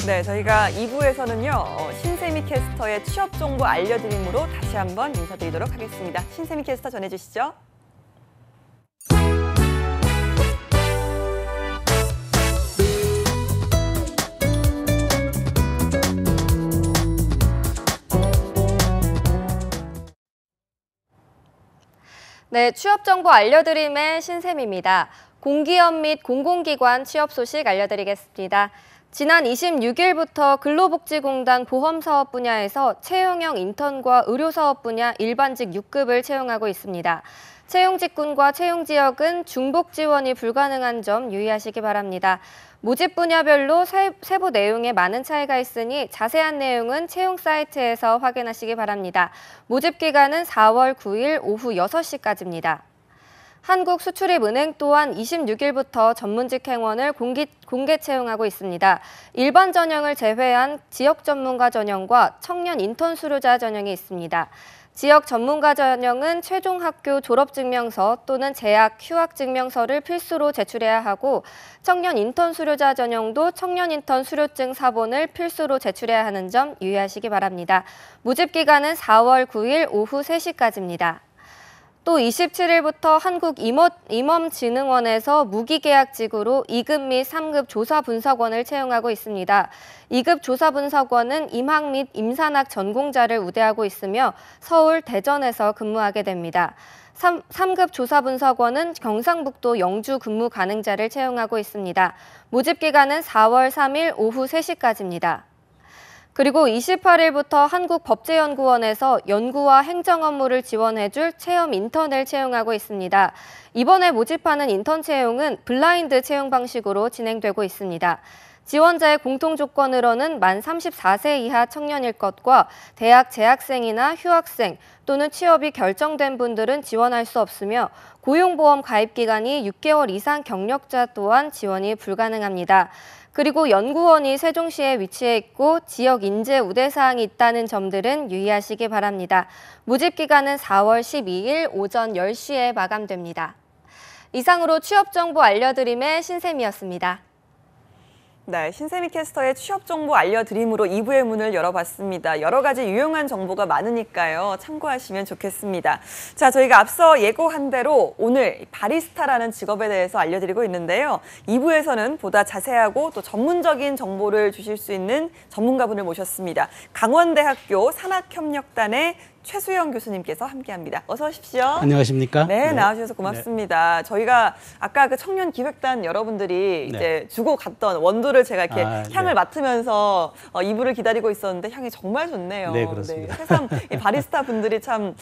네, 저희가 2부에서는요, 신세미 캐스터의 취업 정보 알려드림으로 다시 한번 인사드리도록 하겠습니다. 신세미 캐스터 전해주시죠. 네, 취업 정보 알려드림의 신샘입니다. 공기업 및 공공기관 취업 소식 알려드리겠습니다. 지난 26일부터 근로복지공단 보험사업 분야에서 채용형 인턴과 의료사업 분야 일반직 6급을 채용하고 있습니다. 채용 직군과 채용 지역은 중복 지원이 불가능한 점 유의하시기 바랍니다. 모집 분야별로 세부 내용에 많은 차이가 있으니 자세한 내용은 채용 사이트에서 확인하시기 바랍니다. 모집 기간은 4월 9일 오후 6시까지입니다. 한국수출입은행 또한 26일부터 전문직 행원을 공개 채용하고 있습니다. 일반 전형을 제외한 지역 전문가 전형과 청년 인턴 수료자 전형이 있습니다. 지역 전문가 전형은 최종 학교 졸업증명서 또는 재학, 휴학증명서를 필수로 제출해야 하고 청년 인턴 수료자 전형도 청년 인턴 수료증 사본을 필수로 제출해야 하는 점 유의하시기 바랍니다. 모집 기간은 4월 9일 오후 3시까지입니다. 또 27일부터 한국임업진흥원에서 무기계약직으로 2급 및 3급 조사분석원을 채용하고 있습니다. 2급 조사분석원은 임학 및 임산학 전공자를 우대하고 있으며 서울, 대전에서 근무하게 됩니다. 3급 조사분석원은 경상북도 영주 근무 가능자를 채용하고 있습니다. 모집 기간은 4월 3일 오후 3시까지입니다. 그리고 28일부터 한국법제연구원에서 연구와 행정 업무를 지원해줄 체험 인턴을 채용하고 있습니다. 이번에 모집하는 인턴 채용은 블라인드 채용 방식으로 진행되고 있습니다. 지원자의 공통 조건으로는 만 34세 이하 청년일 것과 대학 재학생이나 휴학생 또는 취업이 결정된 분들은 지원할 수 없으며 고용보험 가입 기간이 6개월 이상 경력자 또한 지원이 불가능합니다. 그리고 연구원이 세종시에 위치해 있고 지역 인재 우대사항이 있다는 점들은 유의하시기 바랍니다. 모집 기간은 4월 12일 오전 10시에 마감됩니다. 이상으로 취업 정보 알려드림의 신샘이었습니다. 네, 신세미 캐스터의 취업 정보 알려드림으로 2부의 문을 열어봤습니다. 여러 가지 유용한 정보가 많으니까요. 참고하시면 좋겠습니다. 자, 저희가 앞서 예고한 대로 오늘 바리스타라는 직업에 대해서 알려드리고 있는데요. 2부에서는 보다 자세하고 또 전문적인 정보를 주실 수 있는 전문가분을 모셨습니다. 강원대학교 산학협력단의 최수영 교수님께서 함께합니다. 어서 오십시오. 안녕하십니까? 네, 나와주셔서 고맙습니다. 네. 저희가 아까 그 청년 기획단 여러분들이 이제 주고 갔던 원두를 제가 이렇게 향을 맡으면서 이불을 기다리고 있었는데 향이 정말 좋네요. 네, 그렇습니다. 네, 새삼 바리스타 분들이 참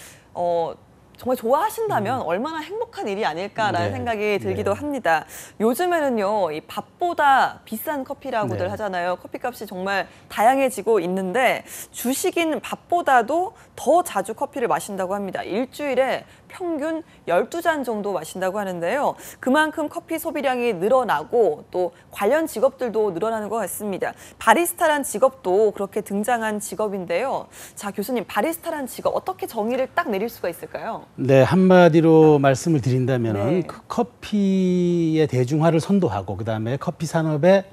정말 좋아하신다면 얼마나 행복한 일이 아닐까라는 생각이 들기도 합니다. 요즘에는요, 이 밥보다 비싼 커피라고들 하잖아요. 커피값이 정말 다양해지고 있는데 주식인 밥보다도 더 자주 커피를 마신다고 합니다. 일주일에 평균 12잔 정도 마신다고 하는데요. 그만큼 커피 소비량이 늘어나고 또 관련 직업들도 늘어나는 것 같습니다. 바리스타란 직업도 그렇게 등장한 직업인데요. 자, 교수님, 바리스타란 직업 어떻게 정의를 딱 내릴 수가 있을까요? 네, 한마디로 말씀을 드린다면 그 커피의 대중화를 선도하고 그다음에 커피 산업의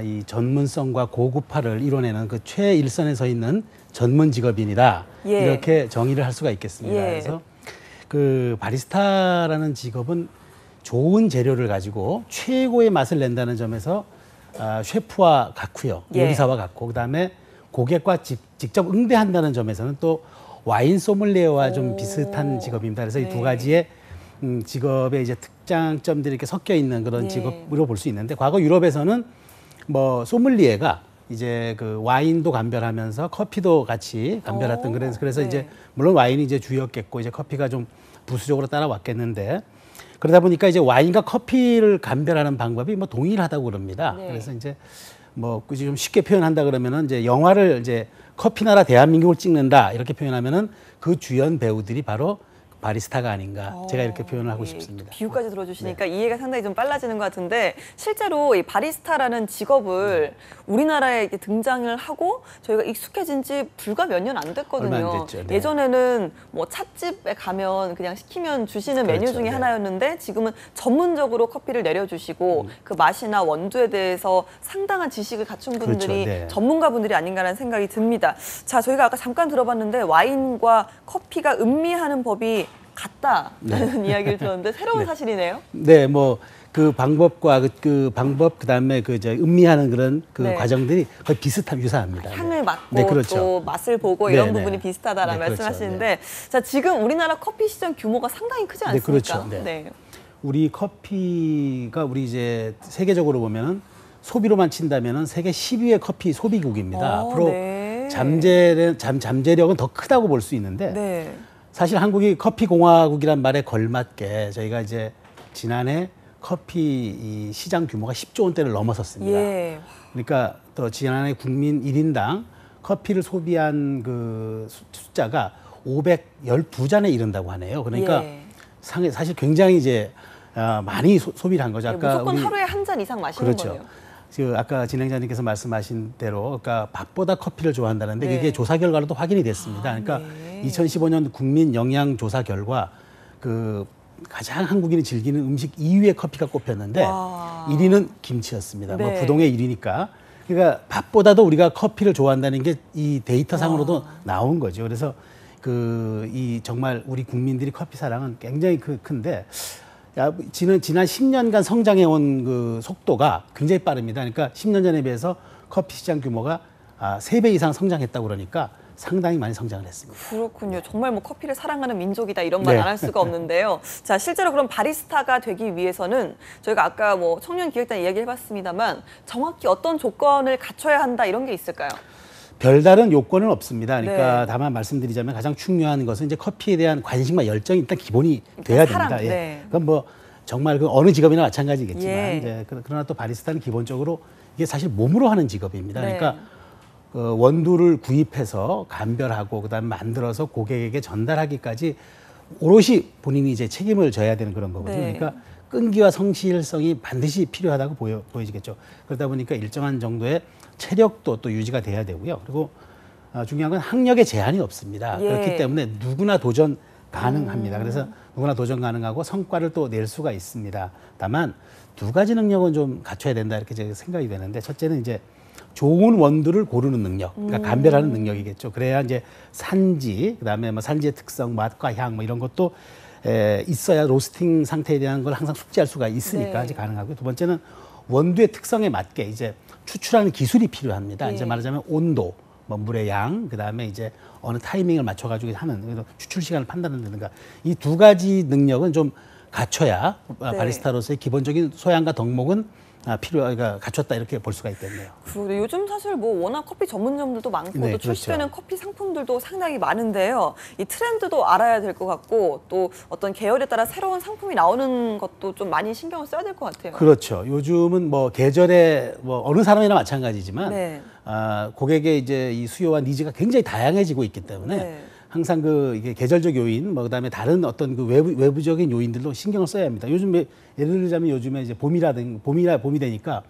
이 전문성과 고급화를 이뤄내는 그 최일선에 서 있는 전문 직업인이다. 이렇게 정의를 할 수가 있겠습니다. 그래서 그 바리스타라는 직업은 좋은 재료를 가지고 최고의 맛을 낸다는 점에서 셰프와 같고요. 요리사와 같고 그다음에 고객과 직접 응대한다는 점에서는 또 와인 소믈리에와 좀 비슷한 직업입니다. 그래서 이 두 가지의 직업의 이제 특장점들이 이렇게 섞여 있는 그런 직업으로 볼 수 있는데 과거 유럽에서는 뭐 소믈리에가 이제 그 와인도 감별하면서 커피도 같이 감별했던 그래서 이제 물론 와인이 이제 주였겠고 이제 커피가 좀 부수적으로 따라왔겠는데 그러다 보니까 이제 와인과 커피를 감별하는 방법이 뭐 동일하다고 그럽니다. 그래서 이제 뭐 굳이 좀 쉽게 표현한다 그러면은 이제 영화를 이제 커피 나라 대한민국을 찍는다 이렇게 표현하면은 그 주연 배우들이 바로 바리스타가 아닌가 제가 이렇게 표현을 하고 예, 싶습니다. 비유까지 들어주시니까 이해가 상당히 좀 빨라지는 것 같은데 실제로 이 바리스타라는 직업을 우리나라에 이렇게 등장을 하고 저희가 익숙해진 지 불과 몇 년 안 됐거든요. 얼마 안 됐죠. 네. 예전에는 뭐 찻집에 가면 그냥 시키면 주시는 메뉴 그렇죠. 중에 네. 하나였는데 지금은 전문적으로 커피를 내려주시고 그 맛이나 원두에 대해서 상당한 지식을 갖춘 분들이 그렇죠. 네. 전문가분들이 아닌가라는 생각이 듭니다. 자, 저희가 아까 잠깐 들어봤는데 와인과 커피가 음미하는 법이 같다라는 이야기를 들었는데 새로운 사실이네요. 네, 뭐 그 방법과 그 방법 그다음에 그 이제 음미하는 그런 그 네. 과정들이 거의 유사합니다. 향을 맡고 네, 그렇죠. 또 맛을 보고 네, 이런 네. 부분이 비슷하다라는 네, 그렇죠. 말씀하시는데 자, 지금 우리나라 커피 시장 규모가 상당히 크지 네, 않습니까? 그렇죠. 네. 우리 커피가 우리 이제 세계적으로 보면은 소비로만 친다면은 세계 10위의 커피 소비국입니다. 앞으로 네. 잠재력은 더 크다고 볼 수 있는데 네. 사실 한국이 커피 공화국이란 말에 걸맞게 저희가 이제 지난해 커피 이 시장 규모가 10조 원대를 넘어섰습니다. 예. 그러니까 또 지난해 국민 1인당 커피를 소비한 그 숫자가 512잔에 이른다고 하네요. 그러니까 예. 사실 굉장히 이제 많이 소비를 한 거죠. 아까 무조건 우리 하루에 한 잔 이상 마시는 그렇죠. 거네요. 그 아까 진행자님께서 말씀하신 대로 그러니까 밥보다 커피를 좋아한다는데 네. 이게 조사 결과로도 확인이 됐습니다. 그러니까 네. 2015년 국민 영양 조사 결과 그 가장 한국인이 즐기는 음식 2위에 커피가 꼽혔는데 와. 1위는 김치였습니다. 뭐 네. 부동의 1위니까. 그러니까 밥보다도 우리가 커피를 좋아한다는 게 이 데이터상으로도 나온 거죠. 그래서 그 이 정말 우리 국민들이 커피 사랑은 굉장히 큰데 지난 10년간 성장해 온 그 속도가 굉장히 빠릅니다. 그러니까 10년 전에 비해서 커피 시장 규모가 3배 이상 성장했다고 그러니까 상당히 많이 성장을 했습니다. 그렇군요. 정말 뭐 커피를 사랑하는 민족이다 이런 말 네. 안 할 수가 없는데요. 자, 실제로 그럼 바리스타가 되기 위해서는 저희가 아까 뭐 청년기획단 이야기 해봤습니다만 정확히 어떤 조건을 갖춰야 한다 이런 게 있을까요? 별다른 요건은 없습니다. 그러니까 네. 다만 말씀드리자면 가장 중요한 것은 이제 커피에 대한 관심과 열정이 일단 기본이 돼야 사랑, 됩니다. 예. 네. 그건 뭐 정말 그 어느 직업이나 마찬가지겠지만 예. 이제 그러나 또 바리스타는 기본적으로 이게 사실 몸으로 하는 직업입니다. 네. 그러니까 원두를 구입해서 감별하고 그다음에 만들어서 고객에게 전달하기까지 오롯이 본인이 이제 책임을 져야 되는 그런 거거든요. 네. 그러니까 끈기와 성실성이 반드시 필요하다고 보여지겠죠. 그러다 보니까 일정한 정도의 체력도 또 유지가 돼야 되고요. 그리고 중요한 건 학력에 제한이 없습니다. 예. 그렇기 때문에 누구나 도전 가능합니다. 그래서 누구나 도전 가능하고 성과를 또 낼 수가 있습니다. 다만 두 가지 능력은 좀 갖춰야 된다 이렇게 제가 생각이 되는데 첫째는 이제 좋은 원두를 고르는 능력, 그러니까 감별하는 능력이겠죠. 그래야 이제 산지, 그다음에 뭐 산지의 특성, 맛과 향 뭐 이런 것도 있어야 로스팅 상태에 대한 걸 항상 숙지할 수가 있으니까 네. 이제 가능하고요. 두 번째는 원두의 특성에 맞게 이제 추출하는 기술이 필요합니다. 예. 이제 말하자면 온도, 뭐 물의 양, 그다음에 이제 어느 타이밍을 맞춰가지고 하는 그래서 추출 시간을 판단한다든가 이 두 가지 능력은 좀 갖춰야 네. 바리스타로서의 기본적인 소양과 덕목은 그러니까 갖췄다 이렇게 볼 수가 있겠네요. 그리고 요즘 사실 뭐 워낙 커피 전문점들도 많고 네, 또 출시되는 그렇죠. 커피 상품들도 상당히 많은데요. 이 트렌드도 알아야 될 것 같고 또 어떤 계열에 따라 새로운 상품이 나오는 것도 좀 많이 신경을 써야 될 것 같아요. 그렇죠. 요즘은 뭐 계절에 뭐 어느 사람이나 마찬가지지만 네. 고객의 이제 이 수요와 니즈가 굉장히 다양해지고 있기 때문에 네. 항상 그 이게 계절적 요인, 뭐 그다음에 다른 어떤 그 외부적인 요인들도 신경을 써야 합니다. 요즘 예를 들자면 요즘에 이제 봄이 되니까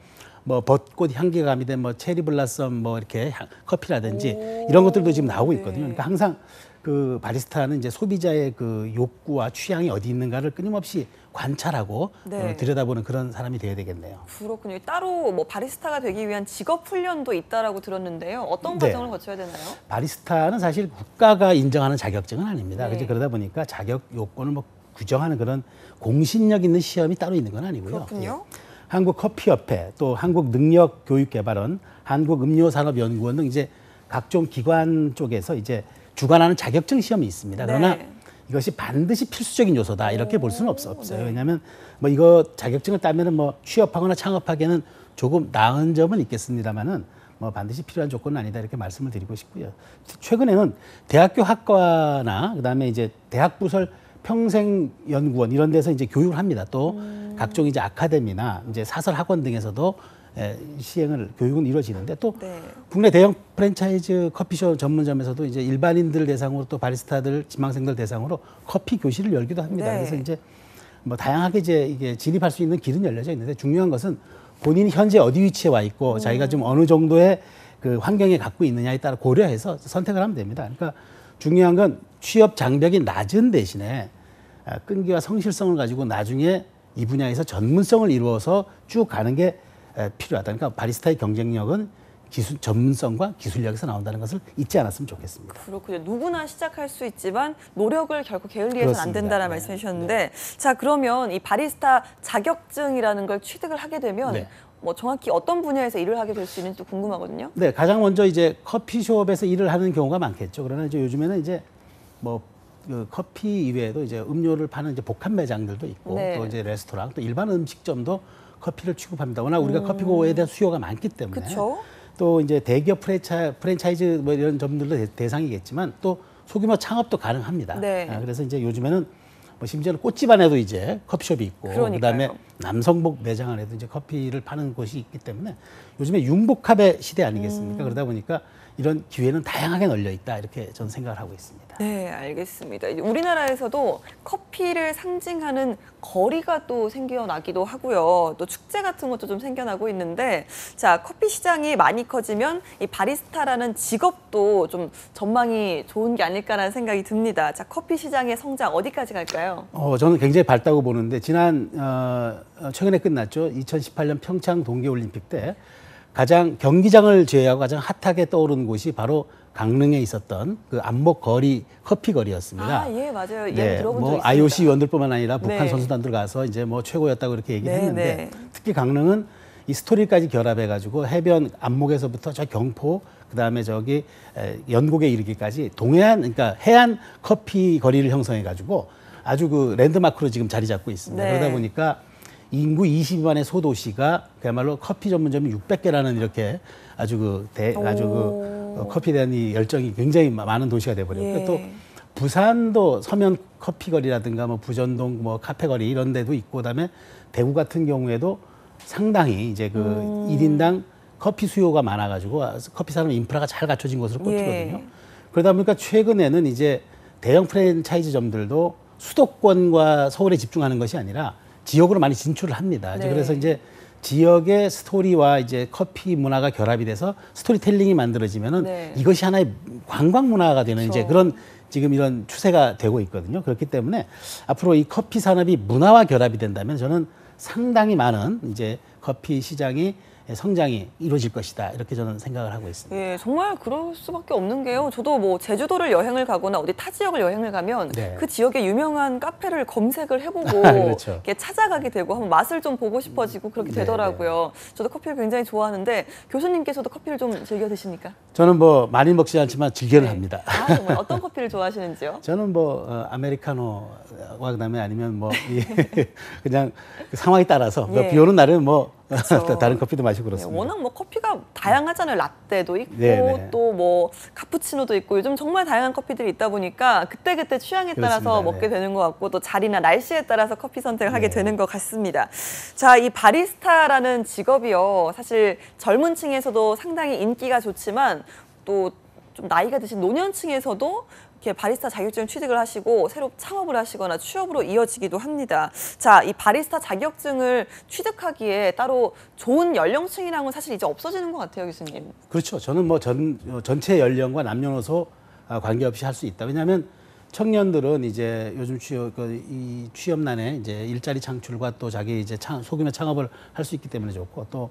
뭐 벚꽃 향기가 가미된 뭐 체리 블라썸 뭐 이렇게 커피라든지 이런 것들도 지금 나오고 있거든요. 그러니까 항상 그 바리스타는 이제 소비자의 그 욕구와 취향이 어디 있는가를 끊임없이 관찰하고 네. 들여다보는 그런 사람이 돼야 되겠네요. 그렇군요. 따로 뭐 바리스타가 되기 위한 직업 훈련도 있다라고 들었는데요. 어떤 네. 과정을 거쳐야 되나요? 바리스타는 사실 국가가 인정하는 자격증은 아닙니다. 네. 그래서 그러다 보니까 자격 요건을 뭐 규정하는 그런 공신력 있는 시험이 따로 있는 건 아니고요. 그렇군요. 예. 한국커피협회, 또 한국능력교육개발원, 한국음료산업연구원 등 이제 각종 기관 쪽에서 이제 주관하는 자격증 시험이 있습니다. 그러나 네. 이것이 반드시 필수적인 요소다 이렇게 볼 수는 없어요. 네. 왜냐하면 뭐 이거 자격증을 따면은 뭐 취업하거나 창업하기에는 조금 나은 점은 있겠습니다만은 뭐 반드시 필요한 조건은 아니다 이렇게 말씀을 드리고 싶고요. 최근에는 대학교 학과나 그다음에 이제 대학 부설 평생연구원 이런 데서 이제 교육을 합니다. 또 각종 이제 아카데미나 이제 사설 학원 등에서도 교육은 이루어지는데 또 네. 국내 대형 프랜차이즈 커피숍 전문점에서도 이제 일반인들 대상으로 또 바리스타들, 지망생들 대상으로 커피 교실을 열기도 합니다. 네. 그래서 이제 뭐 다양하게 이제 이게 진입할 수 있는 길은 열려져 있는데 중요한 것은 본인이 현재 어디 위치에 와 있고 자기가 좀 어느 정도의 그 환경에 갖고 있느냐에 따라 고려해서 선택을 하면 됩니다. 그러니까 중요한 건 취업 장벽이 낮은 대신에 끈기와 성실성을 가지고 나중에 이 분야에서 전문성을 이루어서 쭉 가는 게 필요하다. 그러니까 바리스타의 경쟁력은 기술 전문성과 기술력에서 나온다는 것을 잊지 않았으면 좋겠습니다. 그렇군요. 누구나 시작할 수 있지만 노력을 결코 게을리해서는 안 그렇습니다. 된다는 네. 말씀이셨는데 자 그러면 이 바리스타 자격증이라는 걸 취득을 하게 되면 네. 뭐 정확히 어떤 분야에서 일을 하게 될 수 있는지도 궁금하거든요. 네, 가장 먼저 이제 커피숍에서 일을 하는 경우가 많겠죠. 그러나 이제 요즘에는 이제 뭐 그 커피 이외에도 이제 음료를 파는 이제 복합 매장들도 있고 네. 또 이제 레스토랑 또 일반 음식점도 커피를 취급합니다. 워낙 우리가 커피고에 대한 수요가 많기 때문에 그렇죠. 또 이제 대기업 프랜차이즈 뭐 이런 점들도 대상이겠지만 또 소규모 창업도 가능합니다. 네. 그래서 이제 요즘에는 뭐 심지어는 꽃집 안에도 이제 커피숍이 있고 그러니까요. 그다음에 남성복 매장 안에도 이제 커피를 파는 곳이 있기 때문에 요즘에 융복합의 시대 아니겠습니까? 그러다 보니까 이런 기회는 다양하게 널려 있다 이렇게 저는 생각을 하고 있습니다. 네, 알겠습니다. 이제 우리나라에서도 커피를 상징하는 거리가 또 생겨나기도 하고요. 또 축제 같은 것도 좀 생겨나고 있는데, 자, 커피 시장이 많이 커지면 이 바리스타라는 직업도 좀 전망이 좋은 게 아닐까라는 생각이 듭니다. 자, 커피 시장의 성장 어디까지 갈까요? 저는 굉장히 밝다고 보는데 지난 최근에 끝났죠. 2018년 평창 동계올림픽 때 가장 경기장을 제외하고 가장 핫하게 떠오른 곳이 바로 강릉에 있었던 그 안목 거리 커피 거리였습니다. 아, 예, 맞아요. 예, 네, 들어본 적 뭐 있습니다. IOC 위원들뿐만 아니라 북한 네. 선수단들 가서 이제 뭐 최고였다고 그렇게 얘기를 네, 했는데 네. 특히 강릉은 이 스토리까지 결합해가지고 해변 안목에서부터 저 경포 그다음에 저기 연곡에 이르기까지 동해안 그러니까 해안 커피 거리를 형성해가지고 아주 그 랜드마크로 지금 자리 잡고 있습니다. 네. 그러다 보니까 인구 22만의 소도시가 그야말로 커피 전문점이 600개라는 이렇게 아주 커피에 대한 이 열정이 굉장히 많은 도시가 돼버렸고 예. 또 부산도 서면 커피 거리라든가 뭐 부전동 뭐 카페 거리 이런 데도 있고 그다음에 대구 같은 경우에도 상당히 이제 그 일인당 커피 수요가 많아가지고 커피 산업 인프라가 잘 갖춰진 것으로 꼽히거든요. 예. 그러다 보니까 최근에는 이제 대형 프랜차이즈점들도 수도권과 서울에 집중하는 것이 아니라 지역으로 많이 진출을 합니다. 네. 그래서 이제 지역의 스토리와 이제 커피 문화가 결합이 돼서 스토리텔링이 만들어지면은 네. 이것이 하나의 관광 문화가 되는 그렇죠. 이제 그런 지금 이런 추세가 되고 있거든요. 그렇기 때문에 앞으로 이 커피 산업이 문화와 결합이 된다면 저는 상당히 많은 이제 커피 시장이 성장이 이루어질 것이다. 이렇게 저는 생각을 하고 있습니다. 예, 정말 그럴 수밖에 없는 게요. 저도 뭐 제주도를 여행을 가거나 어디 타 지역을 여행을 가면 네. 그 지역의 유명한 카페를 검색을 해보고 그렇죠. 이렇게 찾아가게 되고 한번 맛을 좀 보고 싶어지고 그렇게 네, 되더라고요. 저도 커피를 굉장히 좋아하는데 교수님께서도 커피를 좀 즐겨 드십니까? 저는 뭐 많이 먹지 않지만 즐겨는 네. 합니다. 아, 정말 어떤 커피를 좋아하시는지요? 저는 뭐 아메리카노와 그다음에 아니면 뭐 그냥 그 상황에 따라서 예. 비 오는 날은 뭐 그쵸. 다른 커피도 마시고 네, 그렇습니다. 워낙 뭐 커피가 다양하잖아요. 라떼도 있고 네, 네. 또 뭐 카푸치노도 있고 요즘 정말 다양한 커피들이 있다 보니까 그때그때 취향에 따라서 그렇습니다. 먹게 네. 되는 것 같고 또 자리나 날씨에 따라서 커피 선택을 하게 네. 되는 것 같습니다. 자, 이 바리스타라는 직업이요. 사실 젊은 층에서도 상당히 인기가 좋지만 또 좀 나이가 드신 노년층에서도 이렇게 바리스타 자격증 취득을 하시고 새로 창업을 하시거나 취업으로 이어지기도 합니다. 자, 이 바리스타 자격증을 취득하기에 따로 좋은 연령층이랑은 사실 이제 없어지는 것 같아요, 교수님. 그렇죠. 저는 뭐 전체 연령과 남녀노소 관계없이 할 수 있다. 왜냐하면 청년들은 이제 요즘 이 취업난에 이제 일자리 창출과 또 자기 이제 소규모 창업을 할 수 있기 때문에 좋고 또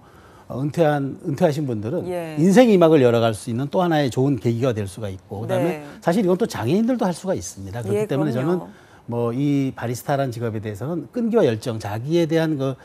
은퇴하신 분들은 예. 인생 이막을 열어갈 수 있는 또 하나의 좋은 계기가 될 수가 있고 그다음에 네. 사실 이건 또 장애인들도 할 수가 있습니다. 그렇기 예, 때문에 그럼요. 저는 뭐 이 바리스타라는 직업에 대해서는 끈기와 열정, 자기에 대한 그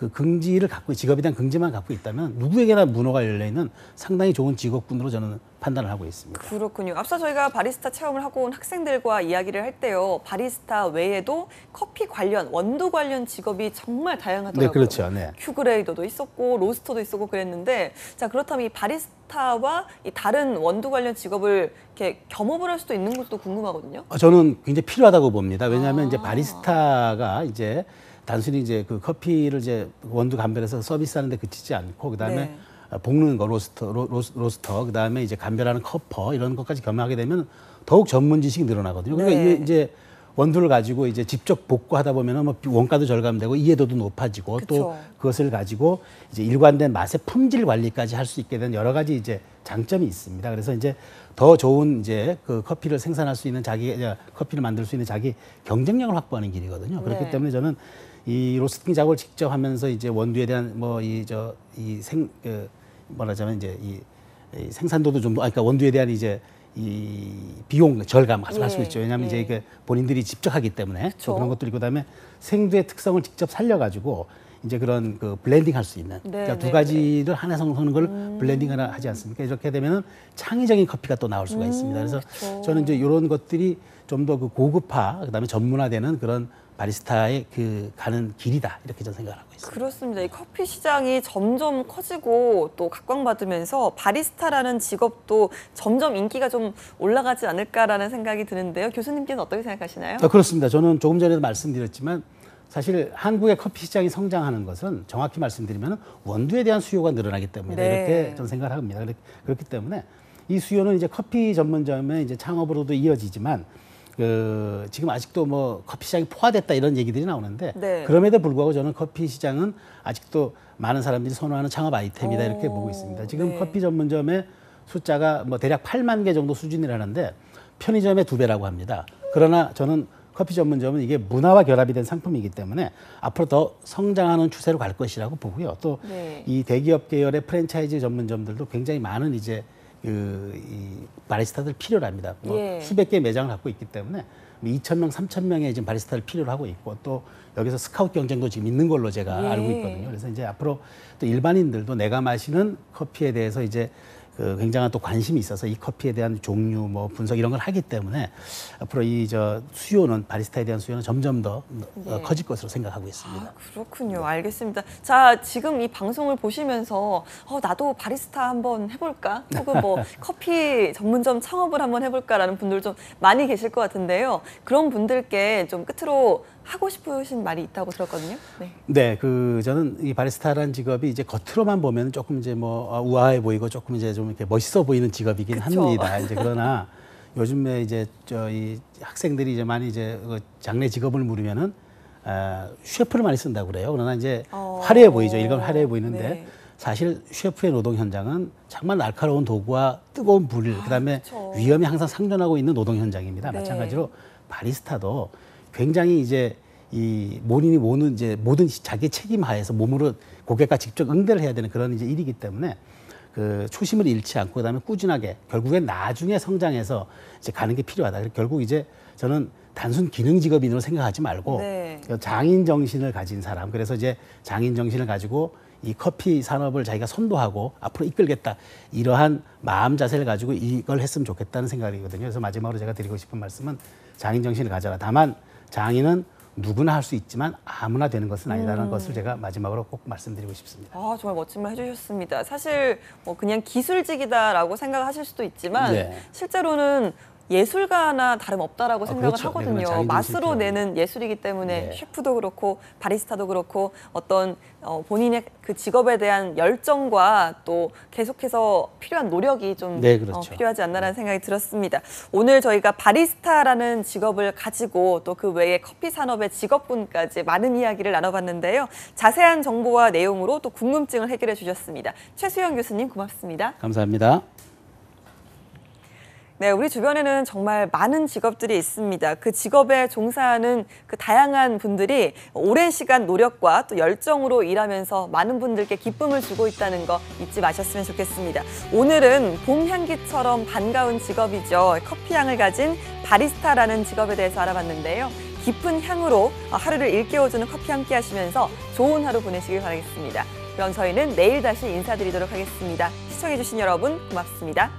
긍지를 갖고 직업에 대한 긍지만 갖고 있다면 누구에게나 문호가 열려 있는 상당히 좋은 직업군으로 저는 판단을 하고 있습니다. 그렇군요. 앞서 저희가 바리스타 체험을 하고 온 학생들과 이야기를 할 때요. 바리스타 외에도 커피 관련, 원두 관련 직업이 정말 다양하더라고요. 네, 그렇죠. 네. 큐그레이더도 있었고 로스터도 있었고 그랬는데 자, 그렇다면 이 바리스타와 이 다른 원두 관련 직업을 이렇게 겸업을 할 수도 있는 것도 궁금하거든요. 저는 굉장히 필요하다고 봅니다. 왜냐하면 이제 바리스타가 이제 단순히 이제 그 커피를 이제 원두 감별해서 서비스하는 데 그치지 않고 그다음에 네. 볶는 거 로스터 그다음에 이제 감별하는 커퍼 이런 것까지 겸하게 되면 더욱 전문 지식이 늘어나거든요. 그러니까 네. 이게 이제 원두를 가지고 이제 직접 볶고 하다 보면은 뭐 원가도 절감되고 이해도도 높아지고 그쵸. 또 그것을 가지고 이제 일관된 맛의 품질 관리까지 할 수 있게 된 여러 가지 이제 장점이 있습니다. 그래서 이제 더 좋은 이제 그 커피를 생산할 수 있는 커피를 만들 수 있는 자기 경쟁력을 확보하는 길이거든요. 그렇기 네. 때문에 저는 이 로스팅 작업을 직접 하면서 이제 원두에 대한 뭐라자면 이제 이 생산도도 좀 그러니까 원두에 대한 이제 이 비용 절감 할 수 예, 있죠. 왜냐하면 예. 이제 그 본인들이 직접 하기 때문에 그쵸. 그런 것들이 그다음에 생두의 특성을 직접 살려가지고 이제 그런 그 블렌딩 할 수 있는 네, 그러니까 두 네, 가지를 하나 섞는 걸 블렌딩을 하지 않습니까? 이렇게 되면은 창의적인 커피가 또 나올 수가 있습니다. 그래서 그쵸. 저는 이제 이런 것들이 좀 더 그 고급화 그다음에 전문화되는 그런 바리스타의 그 가는 길이다 이렇게 저는 생각을 하고 있습니다. 그렇습니다. 이 커피 시장이 점점 커지고 또 각광받으면서 바리스타라는 직업도 점점 인기가 좀 올라가지 않을까라는 생각이 드는데요. 교수님께는 어떻게 생각하시나요? 그렇습니다. 저는 조금 전에도 말씀드렸지만 사실 한국의 커피 시장이 성장하는 것은 정확히 말씀드리면 원두에 대한 수요가 늘어나기 때문에 네. 이렇게 저는 생각을 합니다. 그렇기 때문에 이 수요는 이제 커피 전문점의 이제 창업으로도 이어지지만 지금 아직도 뭐 커피 시장이 포화됐다 이런 얘기들이 나오는데 네. 그럼에도 불구하고 저는 커피 시장은 아직도 많은 사람들이 선호하는 창업 아이템이다 이렇게 보고 있습니다. 지금 네. 커피 전문점의 숫자가 뭐 대략 8만 개 정도 수준이라는데 편의점의 2배라고 합니다. 그러나 저는 커피 전문점은 이게 문화와 결합이 된 상품이기 때문에 앞으로 더 성장하는 추세로 갈 것이라고 보고요. 또 이 네. 대기업 계열의 프랜차이즈 전문점들도 굉장히 많은 이제 이 바리스타들 필요로 합니다. 뭐 예. 수백 개의 매장을 갖고 있기 때문에 2,000명, 3,000명의 지금 바리스타를 필요로 하고 있고 또 여기서 스카우트 경쟁도 지금 있는 걸로 제가 예. 알고 있거든요. 그래서 이제 앞으로 또 일반인들도 내가 마시는 커피에 대해서 이제 그 굉장한 또 관심이 있어서 이 커피에 대한 종류 뭐 분석 이런 걸 하기 때문에 앞으로 이 수요는 바리스타에 대한 수요는 점점 더 네. 커질 것으로 생각하고 있습니다. 아, 그렇군요. 알겠습니다. 자, 지금 이 방송을 보시면서 나도 바리스타 한번 해볼까? 혹은 뭐 커피 전문점 창업을 한번 해볼까라는 분들 좀 많이 계실 것 같은데요. 그런 분들께 좀 끝으로 하고 싶으신 말이 있다고 들었거든요. 네. 네, 저는 이 바리스타라는 직업이 이제 겉으로만 보면 조금 이제 뭐 우아해 보이고 조금 이제 좀 이렇게 멋있어 보이는 직업이긴 그쵸. 합니다. 이제 그러나 요즘에 이제 이 학생들이 이제 많이 이제 장래 직업을 물으면은 셰프를 많이 쓴다고 그래요. 그러나 이제 화려해 보이죠. 일반 화려해 보이는데 네. 사실 셰프의 노동 현장은 정말 날카로운 도구와 뜨거운 불, 그다음에 그쵸. 위험이 항상 상존하고 있는 노동 현장입니다. 네. 마찬가지로 바리스타도 굉장히 이제 이 본인이 모든 자기 책임 하에서 몸으로 고객과 직접 응대를 해야 되는 그런 이제 일이기 때문에 그 초심을 잃지 않고 그다음에 꾸준하게 결국엔 나중에 성장해서 이제 가는 게 필요하다. 결국 이제 저는 단순 기능 직업인으로 생각하지 말고 네. 장인 정신을 가진 사람. 그래서 이제 장인 정신을 가지고 이 커피 산업을 자기가 선도하고 앞으로 이끌겠다. 이러한 마음 자세를 가지고 이걸 했으면 좋겠다는 생각이거든요. 그래서 마지막으로 제가 드리고 싶은 말씀은 장인 정신을 가져라. 다만 장인은 누구나 할 수 있지만 아무나 되는 것은 아니라는 것을 제가 마지막으로 꼭 말씀드리고 싶습니다. 아, 정말 멋진 말 해주셨습니다. 사실 뭐 그냥 기술직이다라고 생각하실 수도 있지만 네. 실제로는 예술가나 다름없다라고 생각을 그렇죠. 네, 하거든요. 그건 장인 맛으로 정신이죠. 내는 예술이기 때문에 네. 셰프도 그렇고 바리스타도 그렇고 어떤 본인의 그 직업에 대한 열정과 또 계속해서 필요한 노력이 좀 네, 그렇죠. 필요하지 않나라는 생각이 들었습니다. 오늘 저희가 바리스타라는 직업을 가지고 또 그 외에 커피 산업의 직업군까지 많은 이야기를 나눠봤는데요. 자세한 정보와 내용으로 또 궁금증을 해결해 주셨습니다. 최수영 교수님 고맙습니다. 감사합니다. 네, 우리 주변에는 정말 많은 직업들이 있습니다. 그 직업에 종사하는 그 다양한 분들이 오랜 시간 노력과 또 열정으로 일하면서 많은 분들께 기쁨을 주고 있다는 거 잊지 마셨으면 좋겠습니다. 오늘은 봄 향기처럼 반가운 직업이죠. 커피향을 가진 바리스타라는 직업에 대해서 알아봤는데요. 깊은 향으로 하루를 일깨워주는 커피 함께 하시면서 좋은 하루 보내시길 바라겠습니다. 그럼 저희는 내일 다시 인사드리도록 하겠습니다. 시청해주신 여러분 고맙습니다.